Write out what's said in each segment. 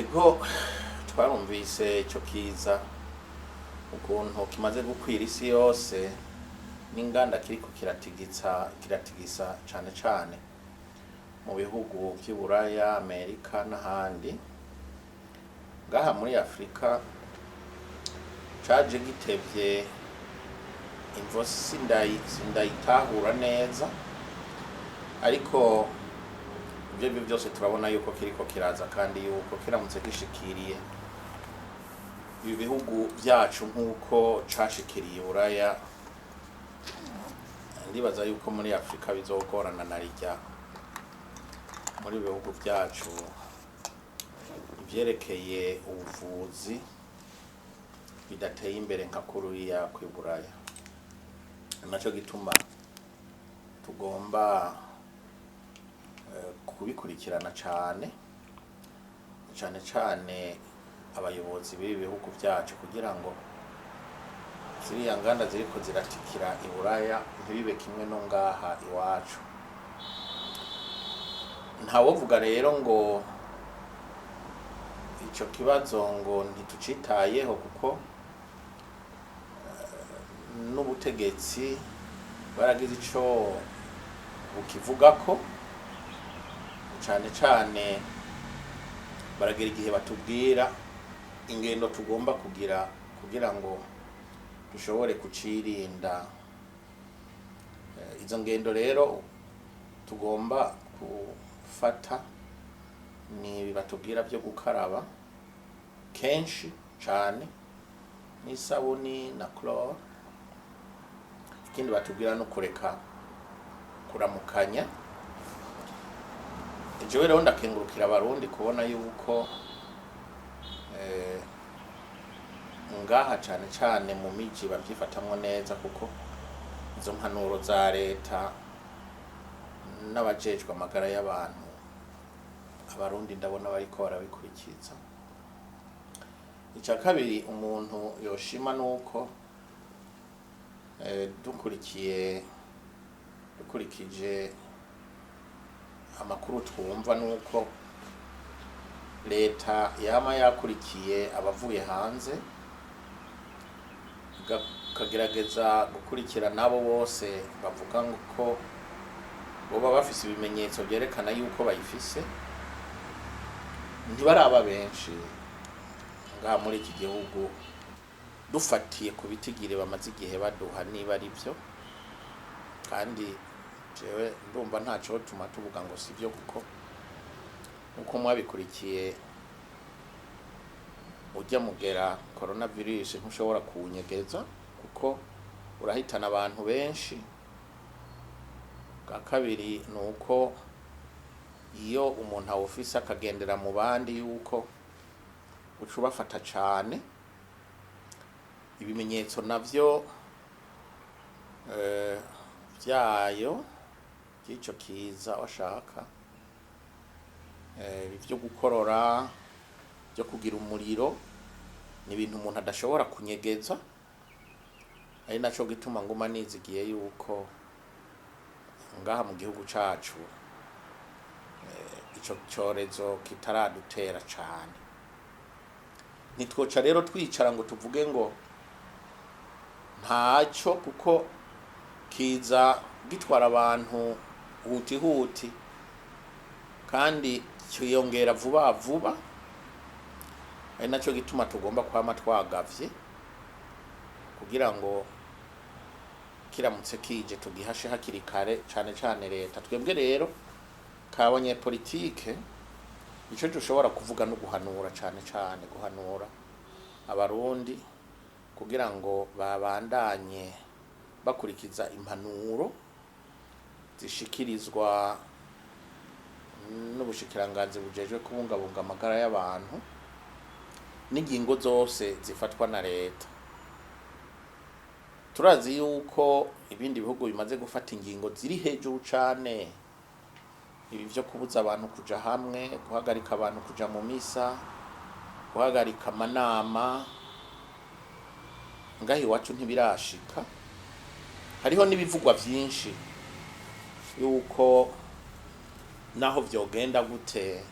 Ego twarumvise ico kiza ukuntu kimaze gukwira isi yose n'inganda kiriko kiratigisa cane cane mu bihugu vy'Uburaya, Amerika n'ahandi. Ngaha muri Afrika caje gitevye, imvo sindayitahura neza, ariko ibyo byose turabona yuko kiriko kiraza kandi yuko kiramutse gishikiriye ibi bihugu byacu nk'uko cashikiriye Buraya, ndibaza yuko muri Afrika bizogorana na rijya muri bihugu byacu ivyerekeye ubuvuzi bidateye imbere nka kuriya kw'Iburaya. Naco gituma tugomba kubikurikirana cane abayobozi b'ibi bihugu byacu kugira ngo ziriya nganda ziriko ziratikira Iburaya ntibibe kimwe no ngaha iwacu. Ntawovuga rero ngo ico kibazo ngo ntitucitayeho, kuko n'ubutegetsi baragize ico bukivugako, cane baragira igihe batubwira ingendo tugomba kugira ngo dushobore kucirinda. Izo ngendo rero tugomba gufata ni batubwira byo gukaraba kenshi cane n'isabuni na chlore. Ikindi batubwira no kureka kuramukanya. Jewe rero ndakengurukira abarundi kubona yuko ngaha cane mu miji bavyifatamwo neza, kuko izo mpanuro za leta n'abajejwe amagara y'abantu abarundi ndabona bariko barabikurikiza. Ica kabiri umuntu yoshima nuko dukurikije amakuru twumva nuko leta yama yakurikiye abavuye hanze, kagerageza gukurikira nabo bose bavuga ko boba bafise ibimenyetso byerekana yuko bayifise. Ntibaraba benshi ngaha muri iki gihugu, dufatiye ku bitigire bamaze igihe baduha niba ari byo, kandi jewe ndumva ntaco tuma tuvuga ngo sivyo, kuko uko mwabikurikiye ujya mugera coronavirus ntushobora kuwunyegeza kuko urahitana abantu benshi. Bwa kabiri nuko iyo umuntu awufise akagendera mu bandi yuko uca ubafata cane. Ibimenyetso navyo vyayo by'ico kiza washaka byo gukorora, byo kugira umuriro, ni ibintu umuntu adashobora kunyegeza. Ari naco gituma nguma nizigiye yuko ngaha mu gihugu cacu ico cyorezo kitaradutera cane. Nitwoca rero twicara ngo tuvuge ngo ntaco, kuko kiza gitwara abantu huti kandi cyiyongera vuba. Ari naco gituma tugomba kwama twagavye kugira ngo kiramutse kije tugihashe hakiri kare, cane leta. Twebwe rero kabonye politike ico dushobora kuvuga no guhanura, cane guhanura abarundi kugira ngo babandanye bakurikiza impanuro zishikirizwa n'ubushikiranganzi bujejwe kubungabunga amagara y'abantu n'ingingo zose zifatwa na leta. Turazi yuko ibindi bihugu bimaze gufata ingingo ziri hejuru cane, ibi vyo kubuza abantu kuja hamwe, guhagarika abantu kuja mu misa, guhagarika amanama. Ngahi iwacu ntibirashika. Hariho n'ibivugwa vyinshi yuko naho vyogenda gute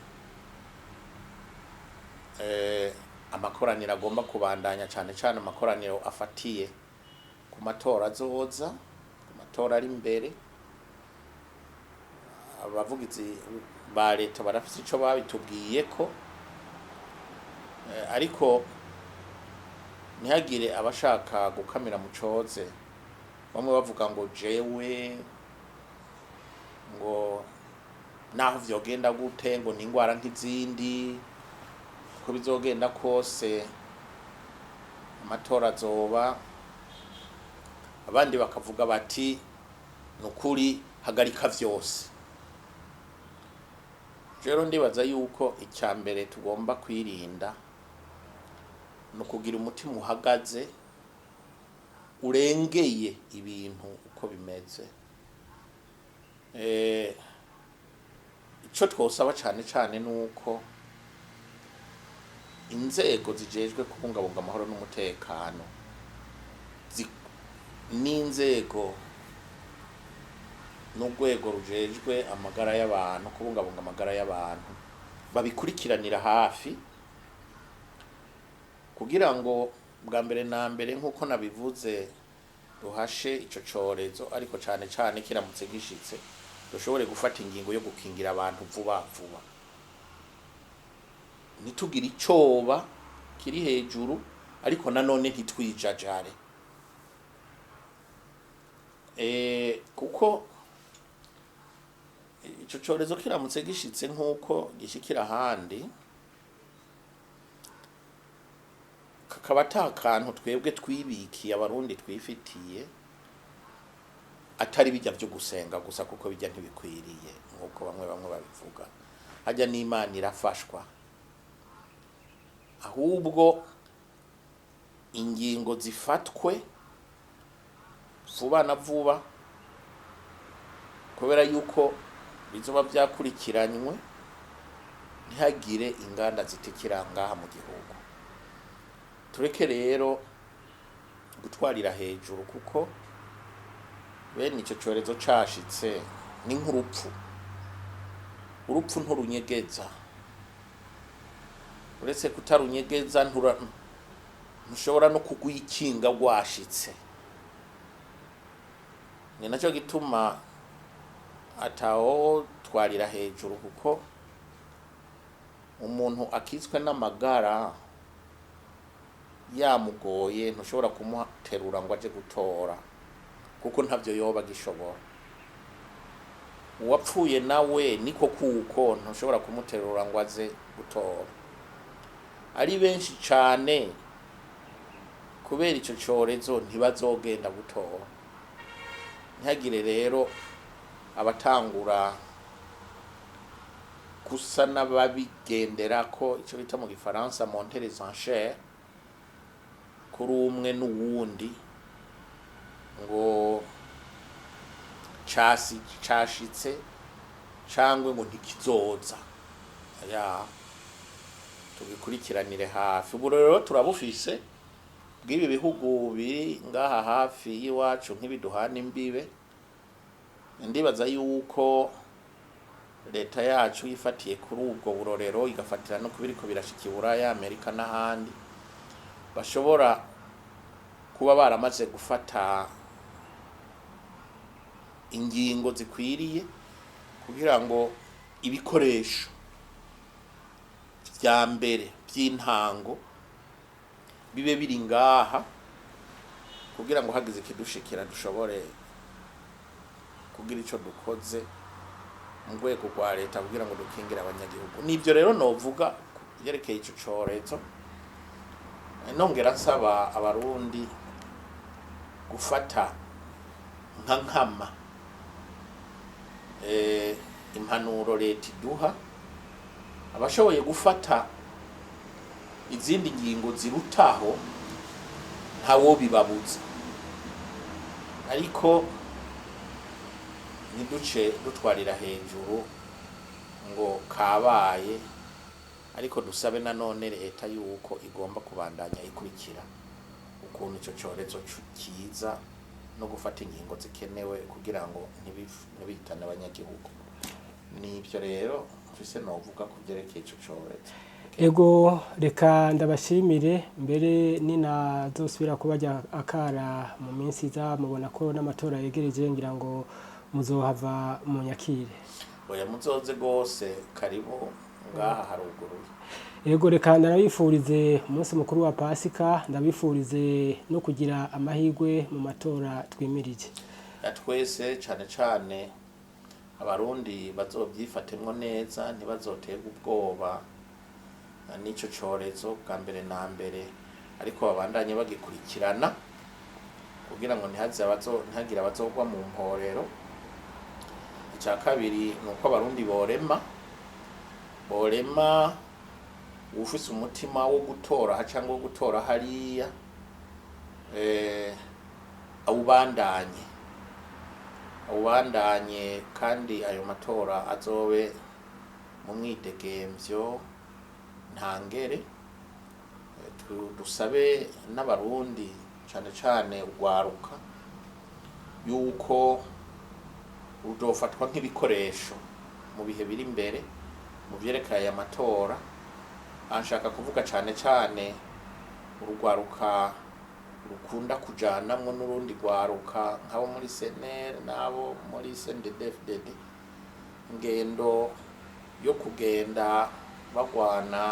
amakoraniro agomba kubandanya cyane cyane amakoraniro afatiye ku matora azoza, ku matora ari imbere. Abavugizi ba leta barafite icyo babitubwiye ko, ariko ntihagire abashaka gukamira mu coze, bamwe bavuga ngo jewe ngo naho vyogenda gute ngo n'ingwara nk'izindi, ko bizogenda kose amatora azoba. Abandi bakavuga bati nukuri hagarika vyose. Rero ndibaza yuko icyambere tugomba kwirinda no kugira umutima uhagaze urengeye ibintu uko bimeze. Ico twosaba cyane cyane nuko inzego zijejwe kubungabunga amahoro n'umutekano n'inzego n'urwego rujejwe amagara y'abantu, kubungabunga amagara y'abantu babikurikiranira hafi, kugira ngo bwa mbere na mbere nk'uko nabivuze duhashe ico corezo, ariko cyane cyane kiramutse gishitse dushobore gufata ingingo yo gukingira abantu vuba vuba, nitugira icoba kiri hejuru ariko nanone ntitwijajare. Kuko ico corezo kiramutse gishitse nk'uko gishikira ahandi, kakaba atakantu twebwe twibikiye abarundi twifitiye atari bijya byo gusenga gusa, kuko bijya ntibikwiriye nk'uko bamwe babivuga. Hajya n'Imana irafashwa, ahubwo ingingo zifatwe vuba na vuba, kubera yuko bizoba byakurikiranywe, ntihagire inganda zitikira ngaha mu gihugu. Tureke rero gutwarira hejuru, kuko bene icyo cyorezo cashitse ni nk'urupfu. Urupfu nturunyegeza, uretse kutarunyegeza ntushobora no kugwikinga rwashitse. Ni nacyo gituma ataho twarira hejuru, kuko umuntu akitswe n'amagara yamugoye ntushobora kumuterura ngo aje gutora, kuko ntavyo yoba gishobora. Uwapfuye nawe niko kuko ntushobora kumuterura ngo aze gutora. Ari benshi cane kubera ico corezo ntibazogenda gutora. Ntihagire rero abatangura gusa n'ababigendera ko ico bita mu gifaransa monter les enchères kuri umwe n'uwundi, ngo cashitse cangwe ngo ntikizoza. Tubikurikiranire hafi. Ubu rero turabufise bw'ibi bihugu biri ngaha hafi y'iwacu nk'ibiduhana imbibe. Ndibaza yuko leta yacu yifatiye kuri ubwo burorero, igafatira no kubiriko birashika Buraya, Amerika n'ahandi, bashobora kuba baramaze gufata ingingo zikwiriye kugira ngo ibikoresho vya mbere by'intango bibe biri ngaha, kugira ngo hagize ikidushikira dushobore kugira ico dukoze mu rwego rwa leta kugira ngo dukingire abanyagihugu. Nivyo rero novuga yerekeye ico corezo. Nongera nsaba abarundi gufata nka nkama impanuro leta iduha, abashoboye gufata izindi ngingo zirutaho ntawo bibabuza, ariko ntiduce dutwarira hejuru ngo kabaye. Ariko dusabe nanone leta yuko igomba kubandanya ikurikira ukuntu ico corezo kiza no gufata ingingo zikenewe kugira ngo ntibihitane abanyagihugu. Nivyo rero mfise novuga ku vyerekeye ico corezo. Ego reka ndabashimire mbere nina zosubira kubajya akara mu minsi iza mubona ko n'amatora yegereje ngira ngo muzohava mu nyakire. Oya muzoze gose karibu ngaha haruguru. Ego reka ndabifurize umunsi mukuru wa Pasika, ndabifurize no kugira amahirwe mu matora twimirije. Twese cane abarundi bazovyifatemwo neza ntibazoterwa ubwoba n'ico corezo bwa mbere na mbere, ariko babandanye bagikurikirana kugira ngo ntihagire abazogwa mu mporero. Icya kabiri nuko abarundi borema ufise umutima wo gutora cyangwa wo gutora hariya awubandanye kandi ayo matora azobe mu mwidegemvyo ntangere. Dusabe n'abarundi cane ugwaruka yuko rudofatwa nk'ibikoresho mu bihe biri imbere mu vyerekeye aya matora. Anshaka kuvuga cane urugwaruka rukunda kujanamwo n'urundi gwaruka nk'abo muri CNL n'abo muri CNDD-FDD, ingendo yo kugenda bagwana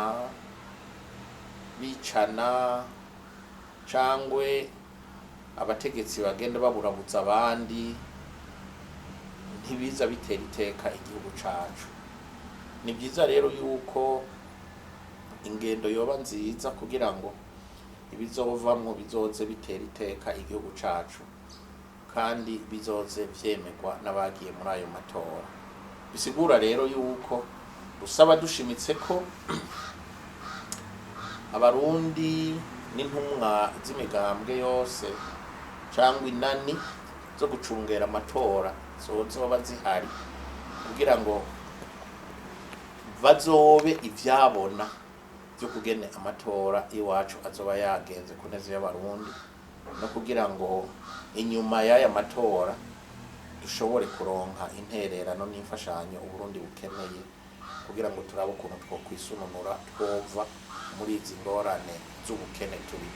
bicana cangwe abategetsi bagenda baburabuza abandi, ntibiza bitera iteka igihugu cacu. Ni byiza rero yuko ingendo yoba nziza kugira ngo ibizovamwo bizoze bitera iteka igihugu cacu kandi bizoze vyemerwa n'abagiye muri ayo matora. Bisigura rero yuko dusaba dushimitse ko abarundi n'intumwa z'imigambwe yose cangwa inani zo gucungera amatora zoba zihari kugira ngo bazobe ivyabona byo kugene amatora iwacu azoba yagenze ku neza y'abarundi, no kugira ngo inyuma y'aya matora dushobore kuronka intererano n'imfashanyo Uburundi bukeneye kugira ngo turabe ukuntu twokwisununura twova muri izi ngorane z'ubukene turi.